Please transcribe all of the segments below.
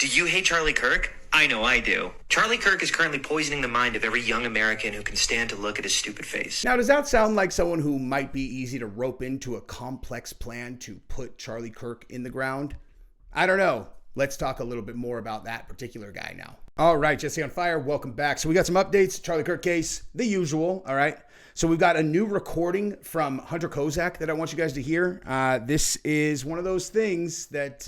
Do you hate Charlie Kirk? I know I do. Charlie Kirk is currently poisoning the mind of every young American who can stand to look at his stupid face. Now, does that sound like someone who might be easy to rope into a complex plan to put Charlie Kirk in the ground? I don't know. Let's talk a little bit more about that particular guy now. All right, Jesse on Fire, welcome back. So we got some updates, Charlie Kirk case, the usual, all right? So we've got a new recording from Hunter Kozac that I want you guys to hear. This is one of those things that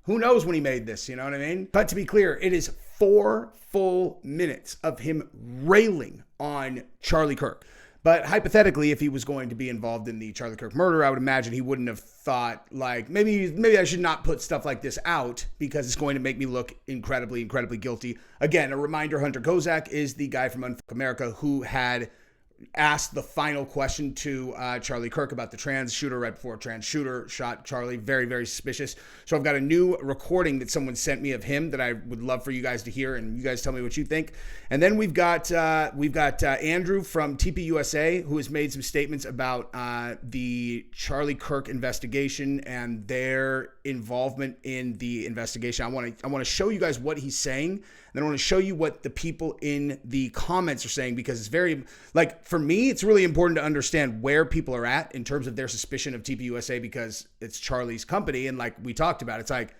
who knows when he made this, you know what I mean? But to be clear, it is 4 full minutes of him railing on Charlie Kirk. But hypothetically, if he was going to be involved in the Charlie Kirk murder, I would imagine he wouldn't have thought like, maybe I should not put stuff like this out because it's going to make me look incredibly guilty. Again, a reminder, Hunter Kozac is the guy from Unfuck America who had asked the final question to Charlie Kirk about the trans shooter right before a trans shooter shot Charlie. Very suspicious. So I've got a new recording that someone sent me of him that I would love for you guys to hear, and you guys tell me what you think. And then we've got Andrew from TPUSA who has made some statements about the Charlie Kirk investigation and their involvement in the investigation. I want to show you guys what he's saying. Then I want to show you what the people in the comments are saying, because it's very, like, for me, it's really important to understand where people are at in terms of their suspicion of TPUSA, because it's Charlie's company. And like we talked about, it's like,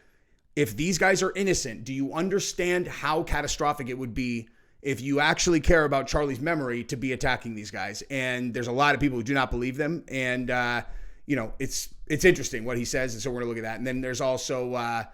if these guys are innocent, do you understand how catastrophic it would be if you actually care about Charlie's memory to be attacking these guys? And there's a lot of people who do not believe them. And, it's interesting what he says. And so we're going to look at that. And then there's also,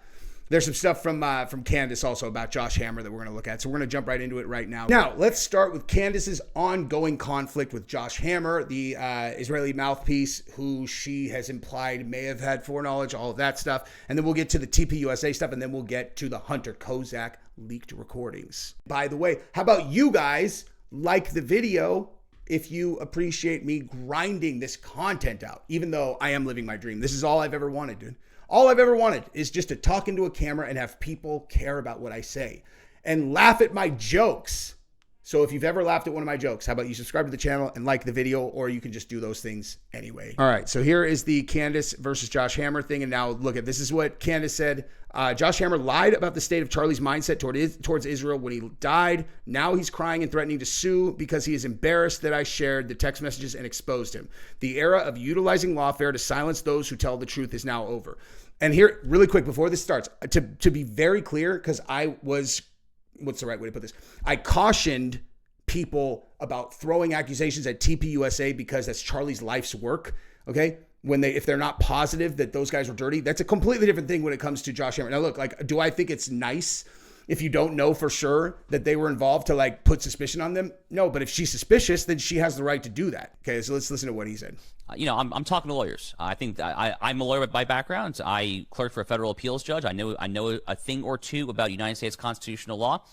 there's some stuff from Candace also about Josh Hammer that we're going to look at. So we're going to jump right into it right now. Now, let's start with Candace's ongoing conflict with Josh Hammer, the Israeli mouthpiece, who she has implied may have had foreknowledge, all of that stuff. And then we'll get to the TPUSA stuff, and then we'll get to the Hunter Kozac leaked recordings. By the way, how about you guys like the video if you appreciate me grinding this content out, even though I am living my dream? This is all I've ever wanted, dude. All I've ever wanted is just to talk into a camera and have people care about what I say and laugh at my jokes. So if you've ever laughed at one of my jokes, how about you subscribe to the channel and like the video, or you can just do those things anyway. All right, so here is the Candace versus Josh Hammer thing. And now look at, this is what Candace said. Josh Hammer lied about the state of Charlie's mindset towards Israel when he died. Now he's crying and threatening to sue because he is embarrassed that I shared the text messages and exposed him. The era of utilizing lawfare to silence those who tell the truth is now over. And here, really quick, before this starts, to be very clear, because I was, what's the right way to put this? I cautioned people about throwing accusations at TPUSA because that's Charlie's life's work, okay? If they're not positive that those guys were dirty, that's a completely different thing when it comes to Josh Hammer. Now look, like, do I think it's nice if you don't know for sure that they were involved to like put suspicion on them? No, but if she's suspicious, then she has the right to do that. Okay, so let's listen to what he said. I'm talking to lawyers. I think that I'm a lawyer by background. I clerked for a federal appeals judge. I know a thing or two about United States constitutional law.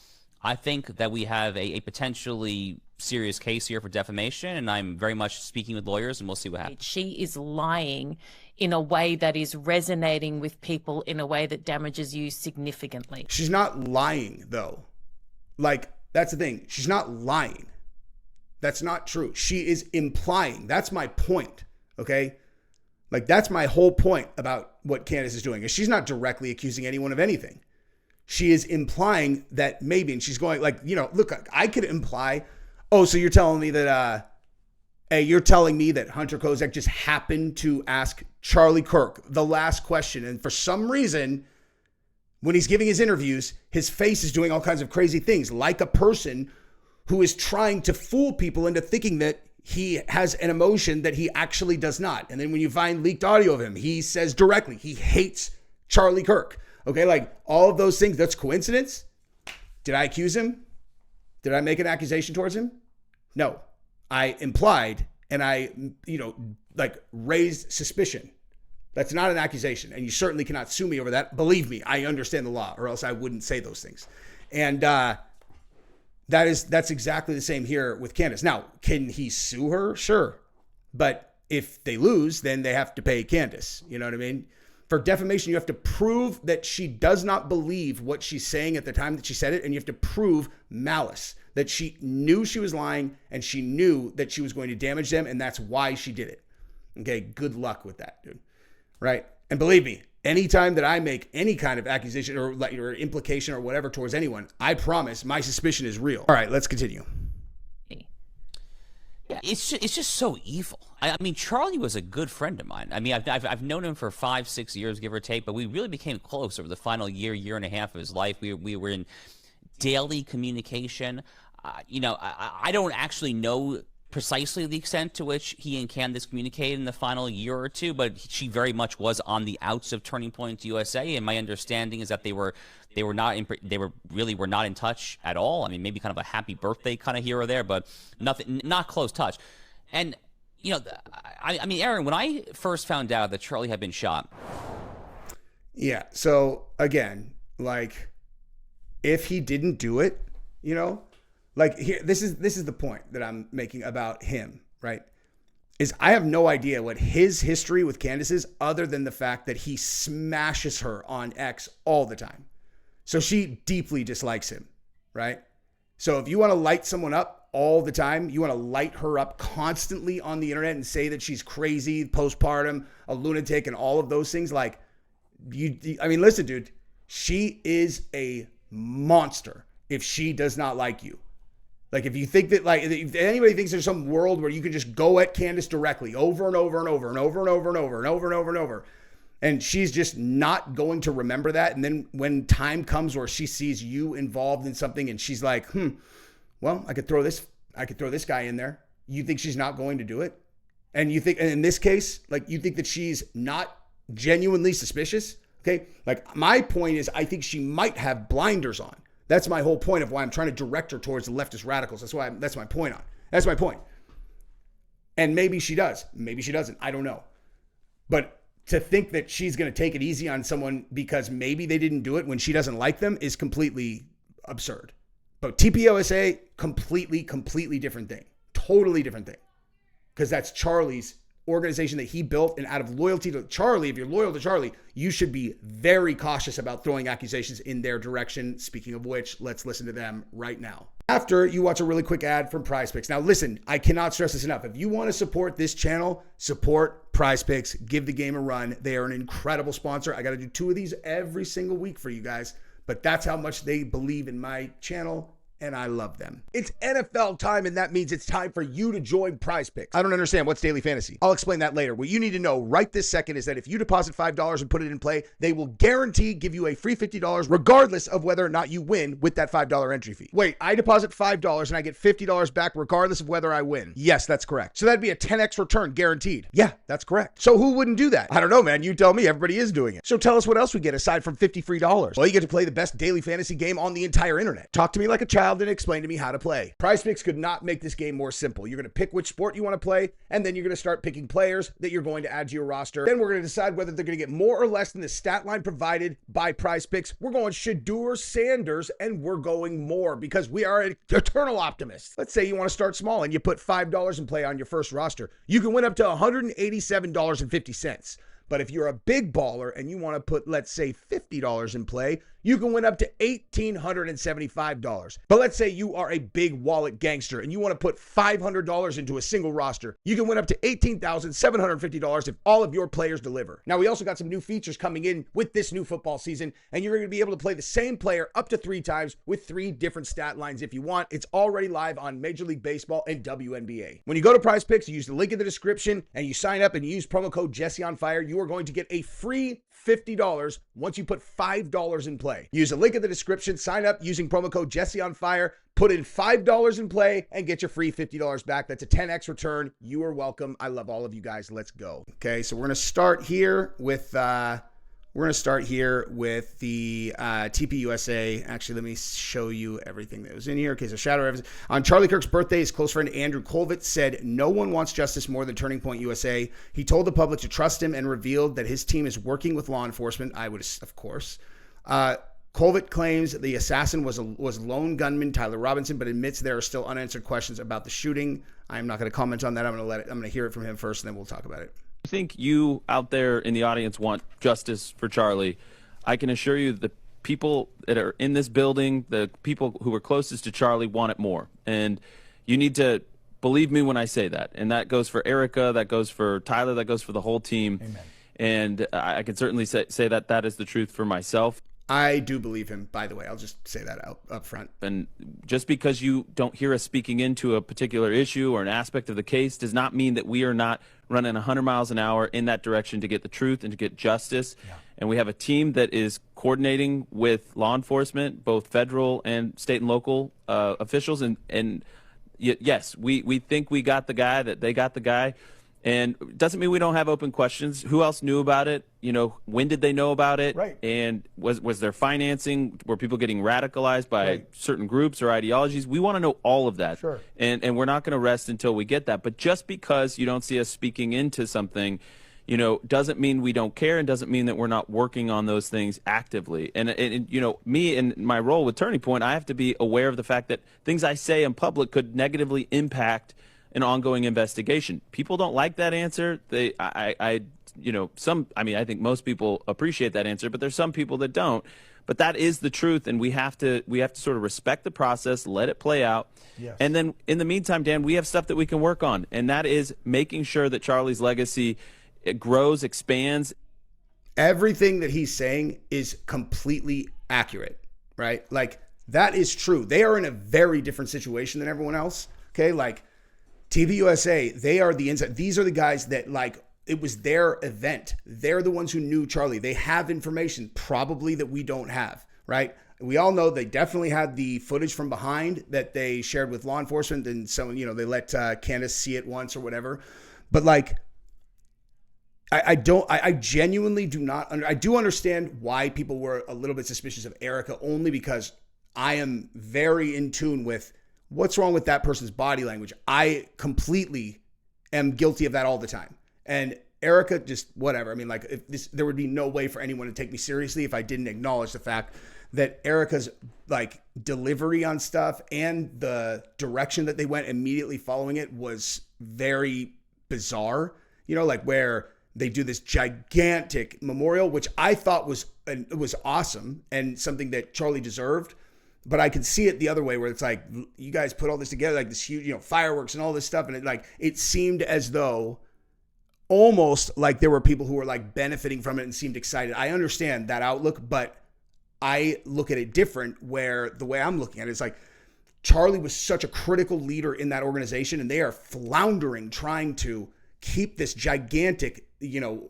I think that we have a potentially serious case here for defamation, and I'm very much speaking with lawyers, and we'll see what happens. She is lying in a way that is resonating with people in a way that damages you significantly. She's not lying, though. Like, that's the thing. She's not lying. That's not true. She is implying. That's my point, okay? Like, that's my whole point about what Candace is doing, is she's not directly accusing anyone of anything. She is implying that maybe, and she's going like, look, I could imply, oh, so you're telling me that, you're telling me that Hunter Kozac just happened to ask Charlie Kirk the last question. And for some reason, when he's giving his interviews, his face is doing all kinds of crazy things, like a person who is trying to fool people into thinking that he has an emotion that he actually does not. And then when you find leaked audio of him, he says directly, he hates Charlie Kirk. Okay, like all of those things, that's coincidence? Did I accuse him? Did I make an accusation towards him? No. I implied and I, raised suspicion. That's not an accusation, and you certainly cannot sue me over that. Believe me, I understand the law, or else I wouldn't say those things. And that's exactly the same here with Candace. Now, can he sue her? Sure. But if they lose, then they have to pay Candace. You know what I mean? For defamation, you have to prove that she does not believe what she's saying at the time that she said it, and you have to prove malice, that she knew she was lying and she knew that she was going to damage them, and that's why she did it. Okay, good luck with that, dude. Right? And believe me, anytime that I make any kind of accusation or implication or whatever towards anyone, I promise my suspicion is real. All right, let's continue. Yeah, it's just so evil. I mean, Charlie was a good friend of mine. I mean, I've known him for 5-6 years, give or take, but we really became close over the final year and a half of his life. We were in daily communication. I don't actually know precisely the extent to which he and Candace communicated in the final year or two, but she very much was on the outs of Turning Point USA, and my understanding is that they really were not in touch at all. I mean, maybe kind of a happy birthday kind of here or there, but not close touch. And I mean, Aaron, when I first found out that Charlie had been shot. Yeah. So again, like, if he didn't do it, like, here, this is the point that I'm making about him, right? Is I have no idea what his history with Candace is, other than the fact that he smashes her on X all the time. So she deeply dislikes him, right? So if you want to light someone up all the time, you want to light her up constantly on the internet and say that she's crazy, postpartum, a lunatic, and all of those things, like, I mean, listen, dude, she is a monster if she does not like you. Like, if you think that, like, if anybody thinks there's some world where you can just go at Candace directly over and over and over and over and over and over and over and over and over, and she's just not going to remember that. And then when time comes where she sees you involved in something and she's like, well, I could throw this guy in there. You think she's not going to do it? And you think, and in this case, like, you think that she's not genuinely suspicious? Okay. Like, my point is, I think she might have blinders on. That's my whole point of why I'm trying to direct her towards the leftist radicals. That's my point. That's my point. And maybe she does. Maybe she doesn't. I don't know. But to think that she's going to take it easy on someone because maybe they didn't do it when she doesn't like them is completely absurd. But TPUSA, completely different thing. Totally different thing. Because that's Charlie's organization that he built, and out of loyalty to Charlie, if you're loyal to Charlie, you should be very cautious about throwing accusations in their direction. Speaking of which, let's listen to them right now. After you watch a really quick ad from PrizePicks. Now listen, I cannot stress this enough. If you want to support this channel, support PrizePicks. Give the game a run. They are an incredible sponsor. I got to do 2 of these every single week for you guys, but that's how much they believe in my channel, and I love them. It's NFL time, and that means it's time for you to join PrizePicks. I don't understand. What's daily fantasy? I'll explain that later. What you need to know right this second is that if you deposit $5 and put it in play, they will guarantee give you a free $50 regardless of whether or not you win with that $5 entry fee. Wait, I deposit $5 and I get $50 back regardless of whether I win. Yes, that's correct. So that'd be a 10x return guaranteed. Yeah, that's correct. So who wouldn't do that? I don't know, man. You tell me. Everybody is doing it. So tell us what else we get aside from $50 free. Well, you get to play the best daily fantasy game on the entire internet. Talk to me like a child and explain to me how to play. PrizePicks could not make this game more simple. You're going to pick which sport you want to play, and then you're going to start picking players that you're going to add to your roster. Then we're going to decide whether they're going to get more or less than the stat line provided by PrizePicks. We're going Shedeur Sanders, and we're going more because we are eternal optimists. Let's say you want to start small and you put $5 in play on your first roster. You can win up to $187.50. But if you're a big baller and you want to put, let's say, $50 in play, you can win up to $1,875. But let's say you are a big wallet gangster and you want to put $500 into a single roster. You can win up to $18,750 if all of your players deliver. Now, we also got some new features coming in with this new football season, and you're going to be able to play the same player up to 3 times with 3 different stat lines if you want. It's already live on Major League Baseball and WNBA. When you go to PrizePicks, you use the link in the description and you sign up and you use promo code JesseOnFire, you are going to get a free $50 once you put $5 in play. Use the link in the description, sign up using promo code JesseOnFire, put in $5 in play, and get your free $50 back. That's a 10x return. You are welcome. I love all of you guys. Let's go. Okay, so we're going to start here with the TPUSA. Actually, let me show you everything that was in here. Okay, so shadow evidence. On Charlie Kirk's birthday, his close friend Andrew Colvett said, "No one wants justice more than Turning Point USA." He told the public to trust him and revealed that his team is working with law enforcement. I would, of course. Colvett claims the assassin was lone gunman Tyler Robinson, but admits there are still unanswered questions about the shooting. I'm not going to comment on that. I'm going to hear it from him first, and then we'll talk about it. I think you out there in the audience want justice for Charlie. I can assure you the people that are in this building, the people who are closest to Charlie, want it more. And you need to believe me when I say that. And that goes for Erica, that goes for Tyler, that goes for the whole team. Amen. And I can certainly say that that is the truth for myself. I do believe him, by the way. I'll just say that up front. And just because you don't hear us speaking into a particular issue or an aspect of the case does not mean that we are not running 100 miles an hour in that direction to get the truth and to get justice. Yeah. And we have a team that is coordinating with law enforcement, both federal and state and local officials. And yes, we think we got the guy, that they got the guy. And it doesn't mean we don't have open questions. Who else knew about it? You know, when did they know about it? Right. And was there financing? Were people getting radicalized by certain groups or ideologies? We want to know all of that. Sure. And we're not going to rest until we get that. But just because you don't see us speaking into something, you know, doesn't mean we don't care, and doesn't mean that we're not working on those things actively. And you know, me in my role with Turning Point, I have to be aware of the fact that things I say in public could negatively impact an ongoing investigation. People don't like that answer. I think most people appreciate that answer, but there's some people that don't. But that is the truth, and we have to sort of respect the process, let it play out. Yes. And then in the meantime, Dan, we have stuff that we can work on, and that is making sure that Charlie's legacy, it grows, expands. Everything that he's saying is completely accurate, right? Like, that is true. They are in a very different situation than everyone else. Okay, like TPUSA, they are the inside. These are the guys that, like, it was their event. They're the ones who knew Charlie. They have information probably that we don't have, right? We all know they definitely had the footage from behind that they shared with law enforcement, and someone, you know, they let Candace see it once or whatever. But like, I genuinely do not, I do understand why people were a little bit suspicious of Erica, only because I am very in tune with what's wrong with that person's body language. I completely am guilty of that all the time. And Erica, just whatever. I mean, like, there would be no way for anyone to take me seriously if I didn't acknowledge the fact that Erica's, like, delivery on stuff and the direction that they went immediately following it was very bizarre. You know, like, where they do this gigantic memorial, which I thought was awesome and something that Charlie deserved. But I could see it the other way, where it's like, you guys put all this together, like this huge, you know, fireworks and all this stuff. And it seemed as though almost like there were people who were like benefiting from it and seemed excited. I understand that outlook, but I look at it different, where the way I'm looking at it is like, Charlie was such a critical leader in that organization, and they are floundering trying to keep this gigantic, you know,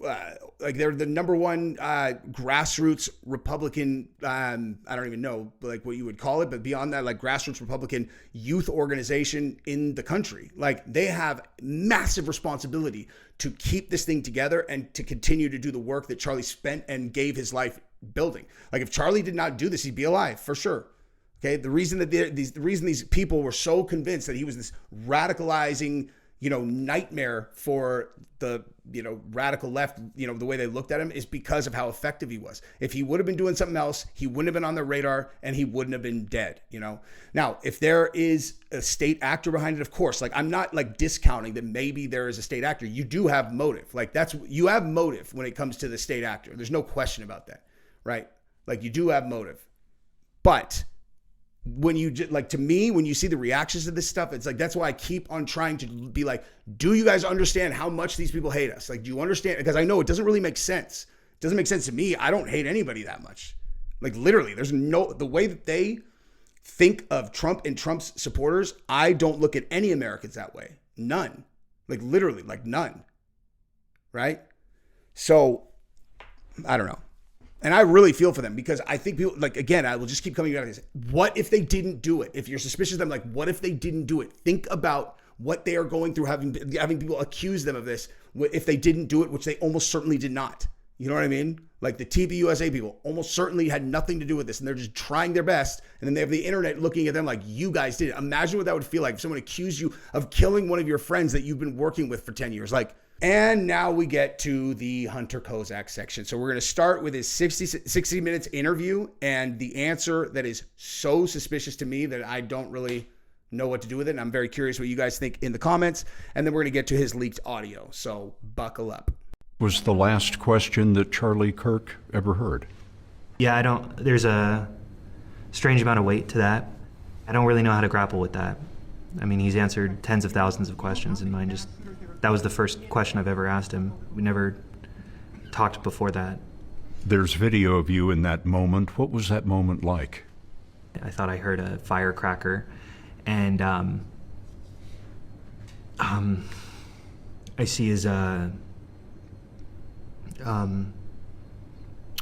like they're the number one grassroots Republican, I don't even know like what you would call it, but beyond that, like grassroots Republican youth organization in the country. Like, they have massive responsibility to keep this thing together and to continue to do the work that Charlie spent and gave his life building. Like, if Charlie did not do this, he'd be alive for sure. Okay. The reason that the reason these people were so convinced that he was this radicalizing, you know, nightmare for the, you know, radical left, you know, the way they looked at him, is because of how effective he was. If he would have been doing something else, he wouldn't have been on their radar, and he wouldn't have been dead, you know? Now, if there is a state actor behind it, of course, like, I'm not like discounting that maybe there is a state actor. You do have motive. Like, you have motive when it comes to the state actor. There's no question about that, right? Like, you do have motive. But when you, like, to me, when you see the reactions to this stuff, it's like, that's why I keep on trying to be like, do you guys understand how much these people hate us? Like, do you understand? Because I know it doesn't really make sense. It doesn't make sense to me. I don't hate anybody that much. Like, literally, there's no, the way that they think of Trump and Trump's supporters, I don't look at any Americans that way. None. Like, literally, like, none. Right? So, I don't know. And I really feel for them, because I think people, like, again, I will just keep coming back to this. What if they didn't do it? If you're suspicious of them, like, what if they didn't do it? Think about what they are going through, having people accuse them of this if they didn't do it, which they almost certainly did not. You know what I mean? Like, the TPUSA people almost certainly had nothing to do with this, and they're just trying their best. And then they have the internet looking at them like, you guys did it. Imagine what that would feel like if someone accused you of killing one of your friends that you've been working with for 10 years. Like, and now we get to the Hunter Kozac section. So we're going to start with his 60 minutes interview, and the answer that is so suspicious to me that I don't really know what to do with it. And I'm very curious what you guys think in the comments. And then we're going to get to his leaked audio. So buckle up. Was the last question that Charlie Kirk ever heard? Yeah, there's a strange amount of weight to that. I don't really know how to grapple with that. I mean, he's answered tens of thousands of questions, and mine that was the first question I've ever asked him. We never talked before that. There's video of you in that moment. What was that moment like? I thought I heard a firecracker, and I see his I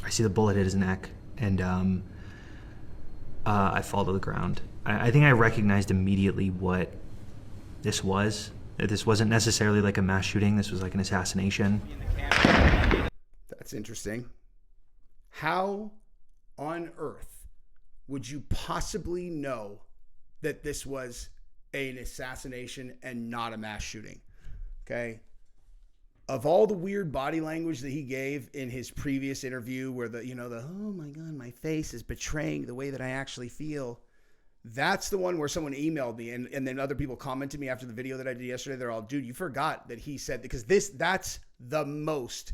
see the bullet hit his neck, and I fall to the ground. I think I recognized immediately what this was. This wasn't necessarily like a mass shooting. This was like an assassination. That's interesting. How on earth would you possibly know that this was an assassination and not a mass shooting? Okay. Of all the weird body language that he gave in his previous interview where oh my God, my face is betraying the way that I actually feel. That's the one where someone emailed me and then other people commented me after the video that I did yesterday. They're all, dude, you forgot that he said, because that's the most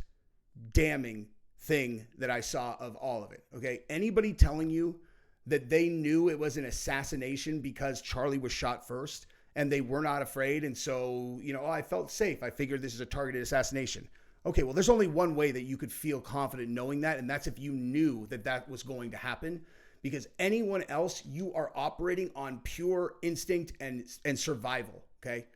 damning thing that I saw of all of it. Okay. Anybody telling you that they knew it was an assassination because Charlie was shot first and they were not afraid. And so, I felt safe. I figured this is a targeted assassination. Okay. Well, there's only one way that you could feel confident knowing that. And that's if you knew that that was going to happen, because anyone else, you are operating on pure instinct and survival. Okay.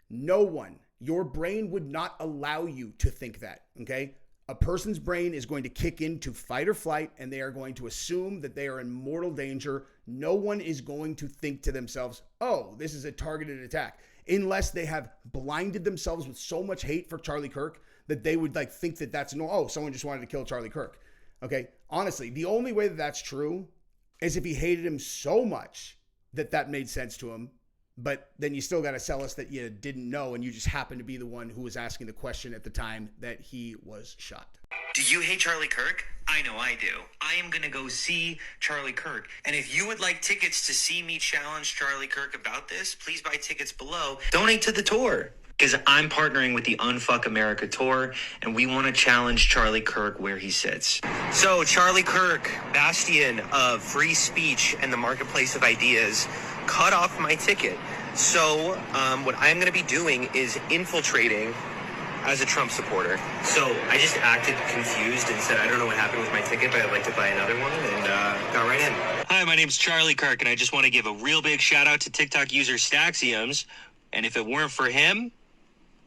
No one, your brain would not allow you to think that. Okay. A person's brain is going to kick into fight or flight, and they are going to assume that they are in mortal danger. No one is going to think to themselves, oh, this is a targeted attack, unless they have blinded themselves with so much hate for Charlie Kirk that they would think that that's someone just wanted to kill Charlie Kirk. Okay. Honestly, the only way that that's true is if he hated him so much that made sense to him. But then you still got to sell us that you didn't know, and you just happened to be the one who was asking the question at the time that he was shot. Do you hate Charlie Kirk? I know I do. I am going to go see Charlie Kirk. And if you would like tickets to see me challenge Charlie Kirk about this, please buy tickets below. Donate to the tour. Because I'm partnering with the Unfuck America tour, and we want to challenge Charlie Kirk where he sits. So Charlie Kirk, bastion of free speech and the marketplace of ideas, cut off my ticket. So what I'm going to be doing is infiltrating as a Trump supporter. So I just acted confused and said, I don't know what happened with my ticket, but I'd like to buy another one, and got right in. Hi, my name's Charlie Kirk, and I just want to give a real big shout out to TikTok user Staxiums. And if it weren't for him,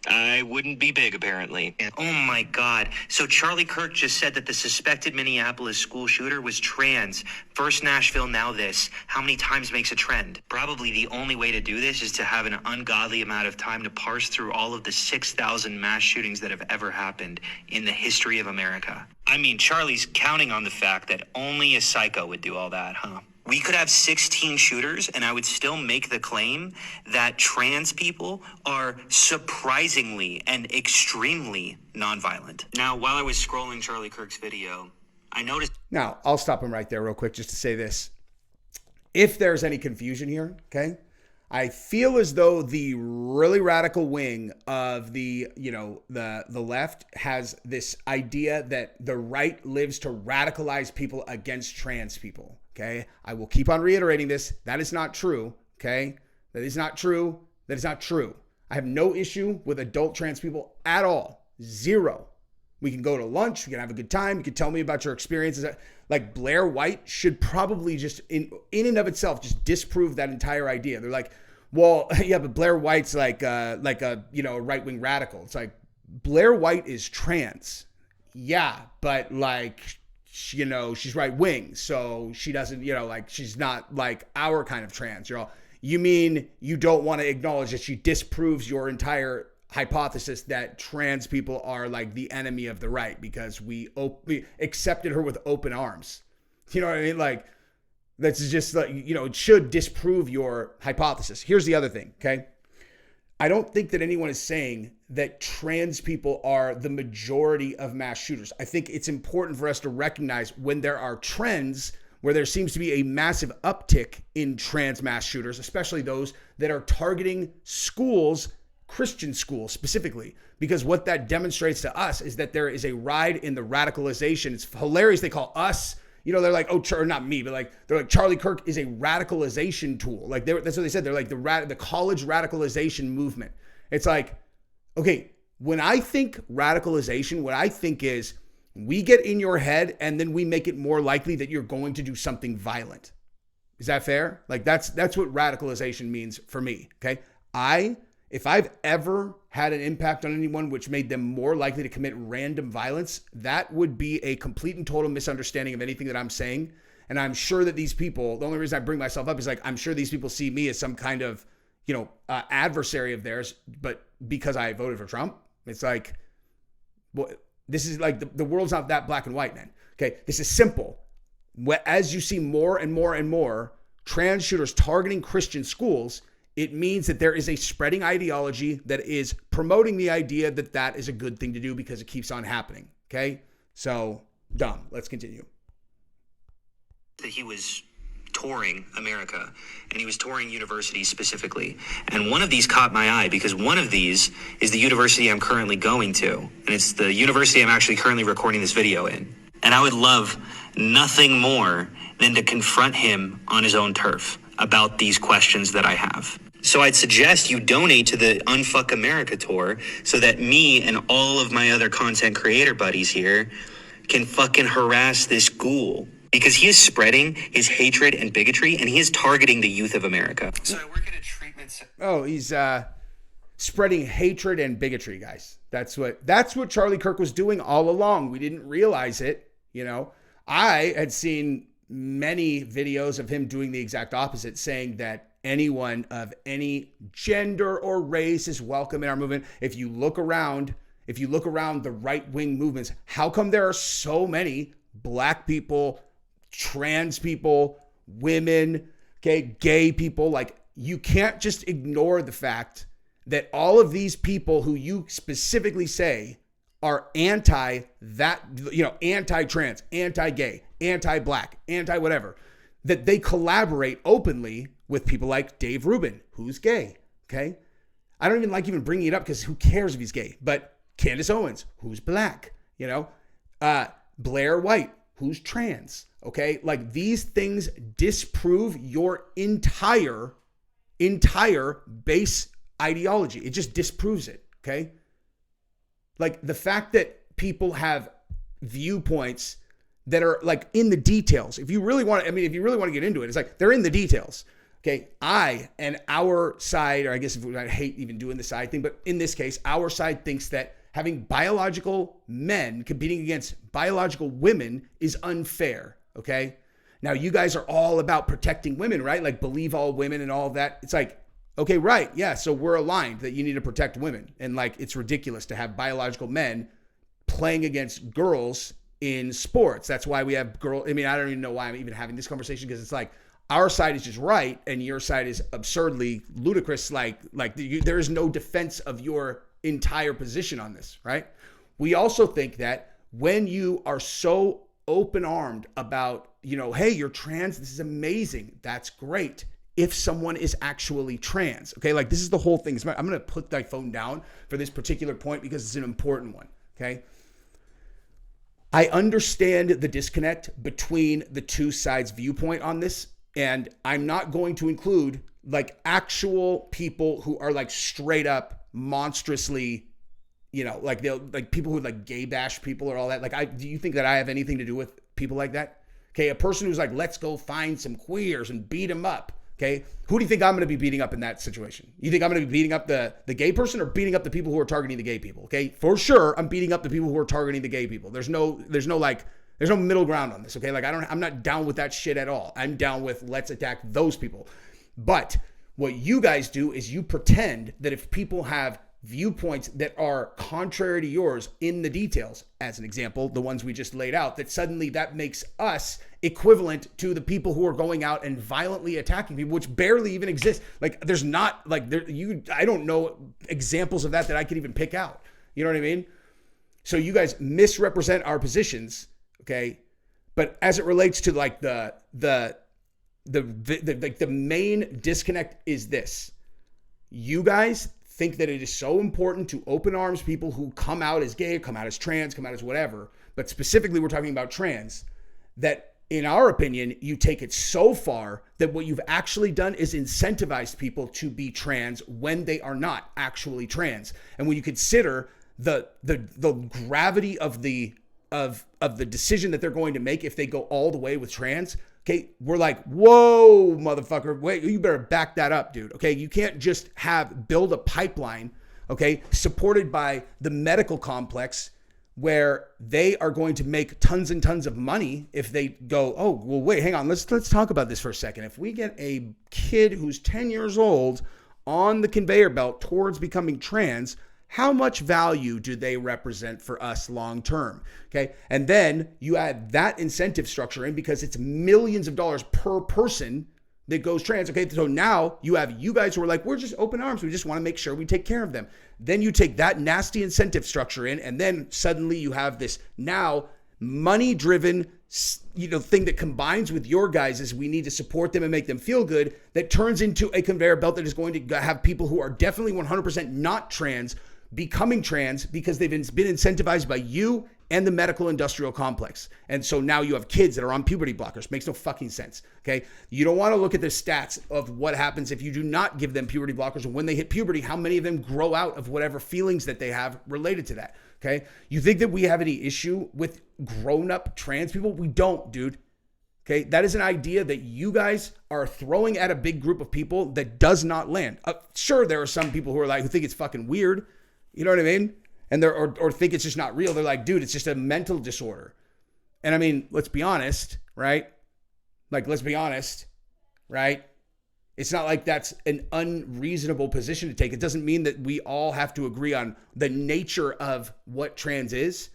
I wouldn't be big, apparently. Oh, my God. So Charlie Kirk just said that the suspected Minneapolis school shooter was trans. First Nashville, now this. How many times makes a trend? Probably the only way to do this is to have an ungodly amount of time to parse through all of the 6,000 mass shootings that have ever happened in the history of America. I mean, Charlie's counting on the fact that only a psycho would do all that, huh? We could have 16 shooters, and I would still make the claim that trans people are surprisingly and extremely nonviolent. Now, while I was scrolling Charlie Kirk's video, I noticed... Now, I'll stop him right there real quick just to say this. If there's any confusion here, okay, I feel as though the really radical wing of the left has this idea that the right lives to radicalize people against trans people. Okay, I will keep on reiterating this. That is not true. Okay, that is not true. That is not true. I have no issue with adult trans people at all. Zero. We can go to lunch. We can have a good time. You can tell me about your experiences. Like Blair White should probably just in and of itself just disprove that entire idea. They're like, well, yeah, but Blair White's like a right-wing radical. It's like Blair White is trans. Yeah, but she's right wing, so she doesn't, she's not like our kind of trans. You mean you don't want to acknowledge that she disproves your entire hypothesis that trans people are like the enemy of the right because we accepted her with open arms. You know what I mean? Like, that's just like, it should disprove your hypothesis. Here's the other thing, okay? I don't think that anyone is saying that trans people are the majority of mass shooters. I think it's important for us to recognize when there are trends where there seems to be a massive uptick in trans mass shooters, especially those that are targeting schools, Christian schools specifically, because what that demonstrates to us is that there is a ride in the radicalization. It's hilarious. They call us, they're like, or not me, but they're like, Charlie Kirk is a radicalization tool. Like that's what they said. They're like the college radicalization movement. It's like, okay, when I think radicalization, what I think is We get in your head and then we make it more likely that you're going to do something violent. Is that fair? Like that's what radicalization means for me. Okay. If I've ever had an impact on anyone which made them more likely to commit random violence, that would be a complete and total misunderstanding of anything that I'm saying. And I'm sure that these people, the only reason I bring myself up is like, I'm sure these people see me as some kind of, adversary of theirs, but because I voted for Trump, it's like, well, this is like the world's not that black and white, man. Okay. This is simple. As you see more and more and more trans shooters targeting Christian schools, it means that there is a spreading ideology that is promoting the idea that that is a good thing to do because it keeps on happening. Okay. So dumb. Let's continue. That he was touring America and he was touring universities specifically. And one of these caught my eye because one of these is the university I'm currently going to. And it's the university I'm actually currently recording this video in. And I would love nothing more than to confront him on his own turf about these questions that I have. So I'd suggest you donate to the Unfuck America tour so that me and all of my other content creator buddies here can fucking harass this ghoul. Because he is spreading his hatred and bigotry, and he is targeting the youth of America. So I work at a treatment center. Oh, he's spreading hatred and bigotry, guys. That's what Charlie Kirk was doing all along. We didn't realize it, I had seen many videos of him doing the exact opposite, saying that anyone of any gender or race is welcome in our movement. If you look around the right-wing movements, how come there are so many black people, trans people, women, okay, gay people? Like, you can't just ignore the fact that all of these people who you specifically say are anti-trans, anti-gay, anti-black, anti-whatever, that they collaborate openly with people like Dave Rubin, who's gay, okay? I don't even like bringing it up because who cares if he's gay? But Candace Owens, who's black, Blair White, who's trans, okay? Like, these things disprove your entire base ideology. It just disproves it, okay? Like, the fact that people have viewpoints that are like in the details. If you really want to get into it, it's like they're in the details. Okay. I and our side, or I guess I hate even doing the side thing, but in this case, our side thinks that having biological men competing against biological women is unfair. Okay. Now you guys are all about protecting women, right? Like, believe all women and all of that. It's like, okay, right. Yeah. So we're aligned that you need to protect women. And like, it's ridiculous to have biological men playing against girls in sports. That's why we have I don't even know why I'm even having this conversation, because it's like our side is just right and your side is absurdly ludicrous. There is no defense of your entire position on this, right? We also think that when you are so open-armed about, hey, you're trans, this is amazing, that's great, if someone is actually trans, okay? Like, this is the whole thing. I'm going to put my phone down for this particular point because it's an important one, okay? I understand the disconnect between the two sides' viewpoint on this, and I'm not going to include like actual people who are like straight up monstrously, like they'll like people who like gay bash people or all that. Like, do you think that I have anything to do with people like that? Okay, a person who's like, let's go find some queers and beat them up. Okay, who do you think I'm going to be beating up in that situation? You think I'm going to be beating up the gay person or beating up the people who are targeting the gay people? Okay, for sure, I'm beating up the people who are targeting the gay people. There's no middle ground on this. Okay, like I'm not down with that shit at all. I'm down with let's attack those people. But what you guys do is you pretend that if people have viewpoints that are contrary to yours in the details, as an example, the ones we just laid out, that suddenly that makes us equivalent to the people who are going out and violently attacking people, which barely even exist. Like, there's not like I don't know examples of that I could even pick out. You know what I mean? So you guys misrepresent our positions, okay? But as it relates to like the main disconnect is this: you guys think that it is so important to open arms people who come out as gay, come out as trans, come out as whatever, but specifically we're talking about trans, that in our opinion, you take it so far that what you've actually done is incentivized people to be trans when they are not actually trans. And when you consider the gravity of the of the decision that they're going to make if they go all the way with trans, okay, we're like, whoa, motherfucker, wait, you better back that up, dude. Okay, you can't just build a pipeline, okay, supported by the medical complex where they are going to make tons and tons of money if they go, oh, well, wait, hang on, let's talk about this for a second. If we get a kid who's 10 years old on the conveyor belt towards becoming trans, how much value do they represent for us long term? Okay. And then you add that incentive structure in because it's millions of dollars per person that goes trans. Okay. So now you have you guys who are like, we're just open arms. We just want to make sure we take care of them. Then you take that nasty incentive structure in, and then suddenly you have this now money driven, thing that combines with your guys is we need to support them and make them feel good, that turns into a conveyor belt that is going to have people who are definitely 100% not trans becoming trans because they've been incentivized by you and the medical industrial complex. And so now you have kids that are on puberty blockers. Makes no fucking sense. Okay. You don't want to look at the stats of what happens if you do not give them puberty blockers. And when they hit puberty, how many of them grow out of whatever feelings that they have related to that. Okay. You think that we have any issue with grown up trans people? We don't, dude. Okay. That is an idea that you guys are throwing at a big group of people that does not land. Sure. There are some people who think it's fucking weird. You know what I mean? And or think it's just not real. They're like, dude, it's just a mental disorder. And I mean, let's be honest, right? Let's be honest, right? It's not like that's an unreasonable position to take. It doesn't mean that we all have to agree on the nature of what trans is.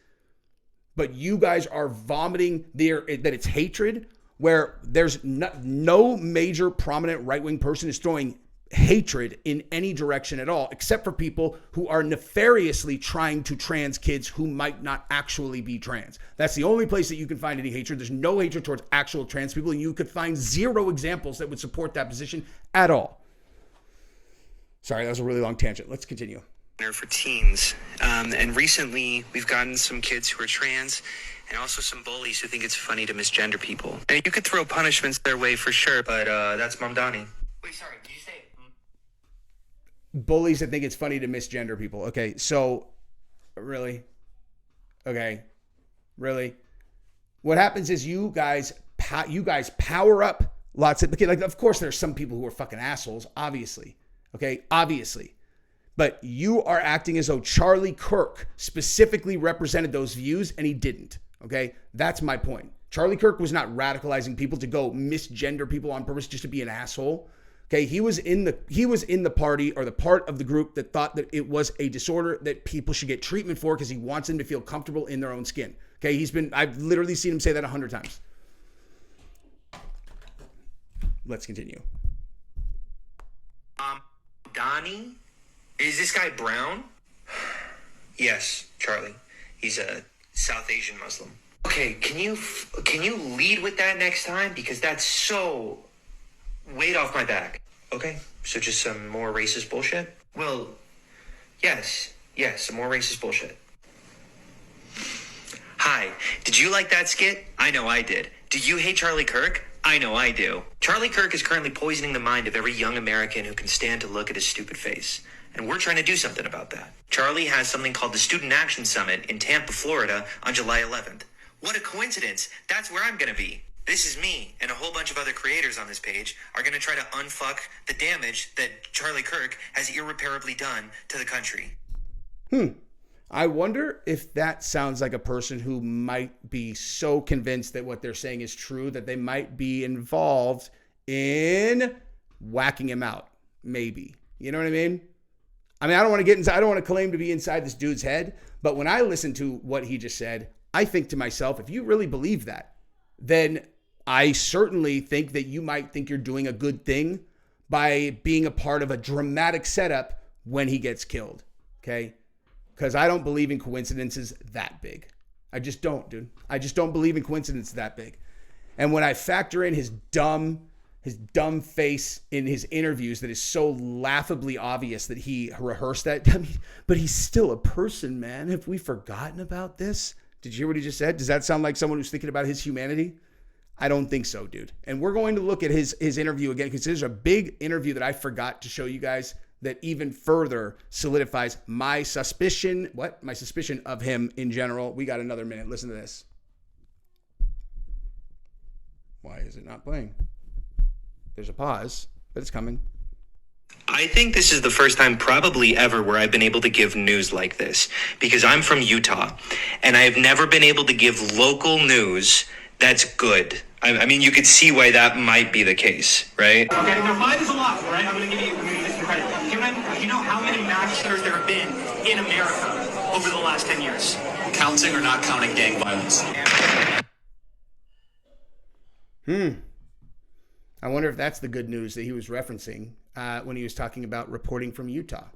But you guys are vomiting that it's hatred, where there's no major prominent right-wing person is throwing hatred in any direction at all, except for people who are nefariously trying to trans kids who might not actually be trans. That's the only place that you can find any hatred. There's no hatred towards actual trans people, and you could find zero examples that would support that position at all. Sorry, that was a really long tangent. Let's continue. For teens. And recently we've gotten some kids who are trans and also some bullies who think it's funny to misgender people. And you could throw punishments their way for sure, but that's Mamdani. Wait, sorry, did you say bullies that think it's funny to misgender people? Okay, so really? Okay, really? What happens is you guys power up lots of, of course there's some people who are fucking assholes, obviously. Okay, obviously. But you are acting as though Charlie Kirk specifically represented those views, and he didn't. Okay, that's my point. Charlie Kirk was not radicalizing people to go misgender people on purpose just to be an asshole. Okay, he was in the party, or the part of the group that thought that it was a disorder that people should get treatment for because he wants them to feel comfortable in their own skin. Okay, I've literally seen him say that 100 times. Let's continue. Donnie? Is this guy brown? Yes, Charlie. He's a South Asian Muslim. Okay, can you lead with that next time? Because that's so weight off my back. Okay, so just some more racist bullshit? Well, yes, some more racist bullshit. Hi, did you like that skit? I know I did. Do you hate Charlie Kirk? I know I do. Charlie Kirk is currently poisoning the mind of every young American who can stand to look at his stupid face. And we're trying to do something about that. Charlie has something called the Student Action Summit in Tampa, Florida on July 11th. What a coincidence. That's where I'm going to be. This is me and a whole bunch of other creators on this page are going to try to unfuck the damage that Charlie Kirk has irreparably done to the country. I wonder if that sounds like a person who might be so convinced that what they're saying is true that they might be involved in whacking him out. Maybe. You know what I mean? I don't want to claim to be inside this dude's head, but when I listen to what he just said, I think to myself, if you really believe that, then I certainly think that you might think you're doing a good thing by being a part of a dramatic setup when he gets killed. Okay? Because I don't believe in coincidences that big. I just don't, dude. I just don't believe in coincidences that big. And when I factor in his dumb face in his interviews that is so laughably obvious that he rehearsed that. I mean, but he's still a person, man. Have we forgotten about this? Did you hear what he just said? Does that sound like someone who's thinking about his humanity? I don't think so, dude. And we're going to look at his interview again because there's a big interview that I forgot to show you guys that even further solidifies my suspicion. What? My suspicion of him in general. We got another minute. Listen to this. Why is it not playing? There's a pause, but it's coming. I think this is the first time probably ever where I've been able to give news like this, because I'm from Utah and I have never been able to give local news that's good. I mean, you could see why that might be the case, right? Okay, now 5 is a lot, right? I'm going to give you some credit. Do you know how many massacres there have been in America over the last 10 years? Counting or not counting gang violence? I wonder if that's the good news that he was referencing when he was talking about reporting from Utah.